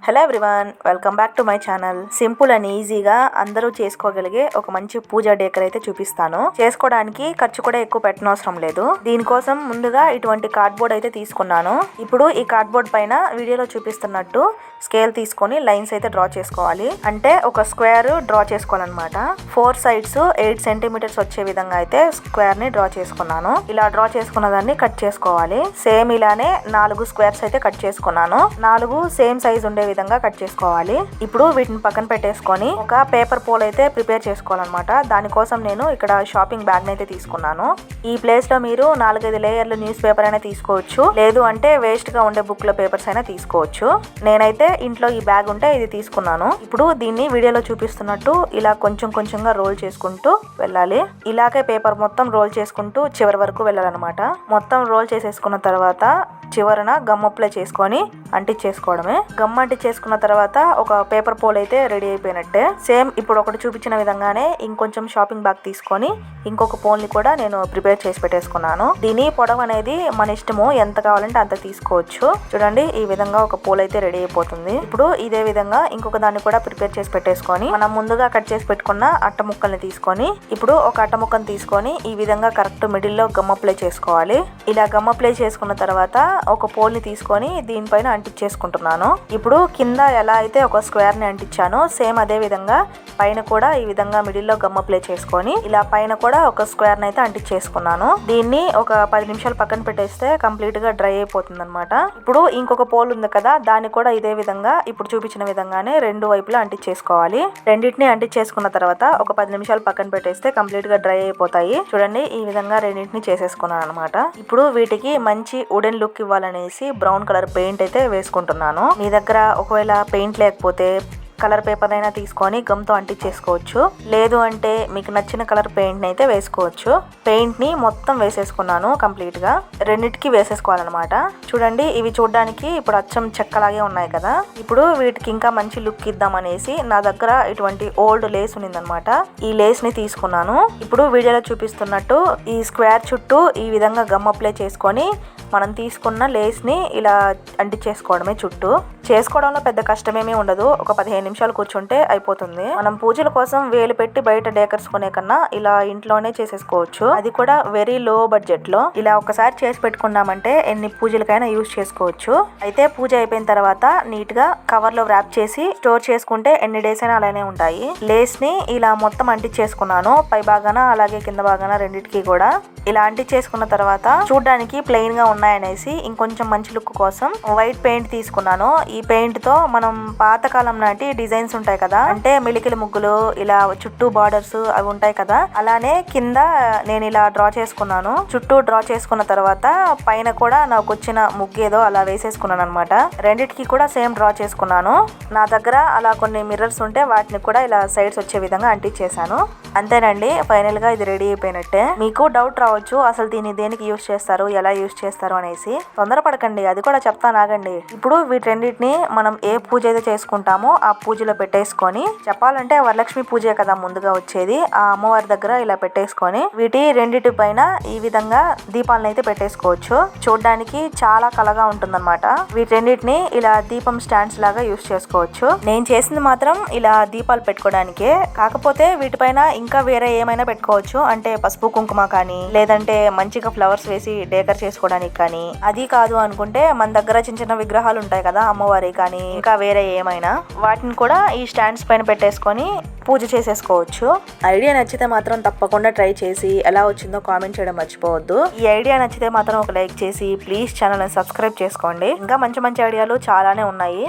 Hello everyone, welcome back to my channel. Simple and ఈజీగా అందరూ చేసుకోగలిగే ఒక మంచి పూజా డేకర్ అయితే చూపిస్తాను. చేసుకోవడానికి ఖర్చు కూడా ఎక్కువ పెట్టనవసరం లేదు. దీనికోసం ముందుగా ఇటువంటి కార్డ్బోర్డ్ అయితే తీసుకున్నాను. ఇప్పుడు ఈ కార్డ్బోర్డ్ పైన వీడియోలో చూపిస్తున్నట్టు స్కేల్ తీసుకొని లైన్స్ అయితే డ్రా చేసుకోవాలి. అంటే ఒక స్క్వేర్ డ్రా చేసుకోవాలన్నమాట. 4 సైడ్స్ 8 సెంటీమీటర్స్ వచ్చే విధంగా అయితే స్క్వేర్ ని డ్రా చేసుకున్నాను. ఇలా డ్రా చేసుకున్న దాన్ని కట్ చేసుకోవాలి. సేమ్ ఇలానే 4 స్క్వేర్స్ అయితే కట్ చేసుకున్నాను. 4 సేమ్ సైజ్ ఉండే విధంగా కట్ చేసుకోవాలి. ఇప్పుడు వీటిని పక్కన పెట్టేసుకొని ఒక పేపర్ పోల్ అయితే ప్రిపేర్ చేసుకోవాలన్నమాట. దానికోసం నేను ఇక్కడ షాపింగ్ బ్యాగ్ అయితే తీసుకున్నాను. ఈ ప్లేస్ లో మీరు 4-5 లేయర్లు న్యూస్ పేపర్ అయినా తీసుకోవచ్చు, లేదు అంటే వేస్ట్ గా ఉండే బుక్ లో పేపర్స్ అయినా తీసుకోవచ్చు. నేనైతే ఇంట్లో ఈ బ్యాగ్ ఉంటే ఇది తీసుకున్నాను. ఇప్పుడు దీన్ని వీడియోలో చూపిస్తున్నట్టు ఇలా కొంచెం కొంచెంగా రోల్ చేసుకుంటూ వెళ్ళాలి. ఇలాగే పేపర్ మొత్తం రోల్ చేసుకుంటూ చివరి వరకు వెళ్ళాలన్నమాట. మొత్తం రోల్ చేసేసుకున్న తర్వాత చివరన గమ్ అప్లై చేసుకొని అంటించేసుకోవడమే. గమ్ అంటించేసుకున్న తర్వాత ఒక పేపర్ పోల్ అయితే రెడీ అయిపోయినట్టే. సేమ్ ఇప్పుడు ఒకటి చూపించిన విధంగానే ఇంకొంచెం షాపింగ్ బ్యాగ్ తీసుకొని ఇంకొక పోల్ ని కూడా నేను ప్రిపేర్ చేసి పెట్టేసుకున్నాను. దీని పొడవు అనేది మన ఇష్టము, ఎంత కావాలంటే అంత తీసుకోవచ్చు. చూడండి, ఈ విధంగా ఒక పోల్ అయితే రెడీ అయిపోతుంది. ఇప్పుడు ఇదే విధంగా ఇంకొక దాన్ని కూడా ప్రిపేర్ చేసి పెట్టేసుకొని మనం ముందుగా కట్ చేసి పెట్టుకున్న అట్ట ముక్కల్ని తీసుకొని ఇప్పుడు ఒక అట్ట ముక్కను తీసుకొని ఈ విధంగా కరెక్ట్ మిడిల్ లో గమ్ అప్లై చేసుకోవాలి. ఇలా గమ్ అప్లై చేసుకున్న తర్వాత ఒక పోల్ ని తీసుకొని దీనిపైన అంటించేసుకుంటున్నాను. ఇప్పుడు కింద ఎలా అయితే ఒక స్క్వేర్ ని అంటించానో సేమ్ అదే విధంగా పైన కూడా ఈ విధంగా మిడిల్ లో గమ్ అప్లై చేసుకొని ఇలా పైన కూడా ఒక స్క్వేర్ ని అయితే అంటించేసుకున్నాను. దీన్ని ఒక 10 నిమిషాలు పక్కన పెట్టేస్తే కంప్లీట్ గా డ్రై అయిపోతుంది అనమాట. ఇప్పుడు ఇంకొక పోల్ ఉంది కదా, దాన్ని కూడా ఇదే విధంగా ఇప్పుడు చూపించిన విధంగానే రెండు వైపులా అంటించేసుకోవాలి. రెండింటిని అంటించేసుకున్న తర్వాత ఒక 10 నిమిషాలు పక్కన పెట్టేస్తే కంప్లీట్ గా డ్రై అయిపోతాయి. చూడండి, ఈ విధంగా రెండింటిని చేసేసుకున్నాను అనమాట. ఇప్పుడు వీటికి మంచి వుడెన్ లుక్ ఇవ్వాలనేసి బ్రౌన్ కలర్ పెయింట్ అయితే వేసుకుంటున్నాను. మీ దగ్గర ఒకవేళ పెయింట్ లేకపోతే కలర్ పేపర్ అయినా తీసుకొని గమ్ తో అంటించేసుకోవచ్చు, లేదు అంటే మీకు నచ్చిన కలర్ పెయింట్ ని అయితే వేసుకోవచ్చు. పెయింట్ ని మొత్తం వేసేసుకున్నాను కంప్లీట్ గా. రెండిటికి వేసేసుకోవాలన్నమాట. చూడండి, ఇవి చూడడానికి ఇప్పుడు అచ్చం చెక్కలాగే ఉన్నాయి కదా. ఇప్పుడు వీటికి ఇంకా మంచి లుక్ ఇద్దాం అనేసి నా దగ్గర ఇటువంటి ఓల్డ్ లేస్ ఉన్నిందనమాట. ఈ లేస్ ని తీసుకున్నాను. ఇప్పుడు వీడియోలో చూపిస్తున్నట్టు ఈ స్క్వేర్ చుట్టూ ఈ విధంగా గమ్ అప్లై చేసుకొని మనం తీసుకున్న లేస్ ని ఇలా అంటించేసుకోవడమే. చుట్టూ చేసుకోవడంలో పెద్ద కష్టమేమీ ఉండదు. ఒక 15 నిమిషాలు కూర్చుంటే అయిపోతుంది. మనం పూజల కోసం వేలు పెట్టి బయట డేకర్స్ కొనే కన్నా ఇలా ఇంట్లోనే చేసేసుకోవచ్చు. అది కూడా వెరీ లో బడ్జెట్ లో. ఇలా ఒకసారి చేసి పెట్టుకున్నామంటే ఎన్ని పూజలకైనా యూజ్ చేసుకోవచ్చు. అయితే పూజ అయిపోయిన తర్వాత నీట్ గా కవర్ లో వ్రాప్ చేసి స్టోర్ చేసుకుంటే ఎన్ని డేస్ అయినా అలానే ఉంటాయి. లేస్ ని ఇలా మొత్తం అంటించేసుకున్నాను, పై భాగాన అలాగే కింద భాగాన రెండింటికి కూడా. ఇలా అంటించేసుకున్న తర్వాత చూడడానికి ప్లెయిన్ గా ఉన్నాయనేసి ఇంకొంచెం మంచి లుక్ కోసం వైట్ పెయింట్ తీసుకున్నాను. ఈ పెయింట్ తో మనం పాతకాలం నాటి డిజైన్స్ ఉంటాయి కదా, అంటే మిలికిలి ముగ్గులు ఇలా చుట్టూ బార్డర్స్ అవి ఉంటాయి కదా, అలానే కింద నేను ఇలా డ్రా చేసుకున్నాను. చుట్టూ డ్రా చేసుకున్న తర్వాత పైన కూడా నాకు వచ్చిన ముగ్గు ఏదో అలా వేసేసుకున్నాను అనమాట. రెండిటికి కూడా సేమ్ డ్రా చేసుకున్నాను. నా దగ్గర అలా కొన్ని మిర్రర్స్ ఉంటే వాటిని కూడా ఇలా సైడ్స్ వచ్చే విధంగా అంటించేసాను. అంతేనండి, ఫైనల్ గా ఇది రెడీ అయిపోయినట్టే. మీకు డౌట్ రావచ్చు అసలు దీన్ని దేనికి యూజ్ చేస్తారు, ఎలా యూజ్ చేస్తారు అనేసి. తొందరపడకండి, అది కూడా చెప్తాను ఆగండి. ఇప్పుడు వీటన్నిటిని మనం ఏ పూజ అయితే చేసుకుంటామో ఆ పూజలో పెట్టేసుకొని, చెప్పాలంటే వరలక్ష్మి పూజే కదా ముందుగా వచ్చేది, ఆ అమ్మవారి దగ్గర ఇలా పెట్టేసుకొని వీటి రెండిటి పైన ఈ విధంగా దీపాలను అయితే పెట్టేసుకోవచ్చు. చూడడానికి చాలా కళగా ఉంటుందన్నమాట. వీటన్నిటిని ఇలా దీపం స్టాండ్స్ లాగా యూజ్ చేసుకోవచ్చు. నేను చేసింది మాత్రం ఇలా దీపాలు పెట్టుకోవడానికే. కాకపోతే వీటిపైన ఇంకా వేరే ఏమైనా పెట్టుకోవచ్చు, అంటే పసుపు కుంకుమ కానీ, లేదంటే మంచిగా ఫ్లవర్స్ వేసి డేకర్ చేసుకోవడానికి కానీ. అది కాదు అనుకుంటే మన దగ్గర చిన్న చిన్న విగ్రహాలు ఉంటాయి కదా అమ్మవారి కానీ, ఇంకా వేరే ఏమైనా, వాటిని కూడా ఈ స్టాండ్స్ పైన పెట్టేసుకొని పూజ చేసేసుకోవచ్చు. ఐడియా నచ్చితే మాత్రం తప్పకుండా ట్రై చేసి ఎలా వచ్చిందో కామెంట్ చేయడం మర్చిపోవద్దు. ఈ ఐడియా నచ్చితే మాత్రం ఒక లైక్ చేసి ప్లీజ్ ఛానల్ ని సబ్స్క్రైబ్ చేసుకోండి. ఇంకా మంచి మంచి ఐడియాలు చాలానే ఉన్నాయి.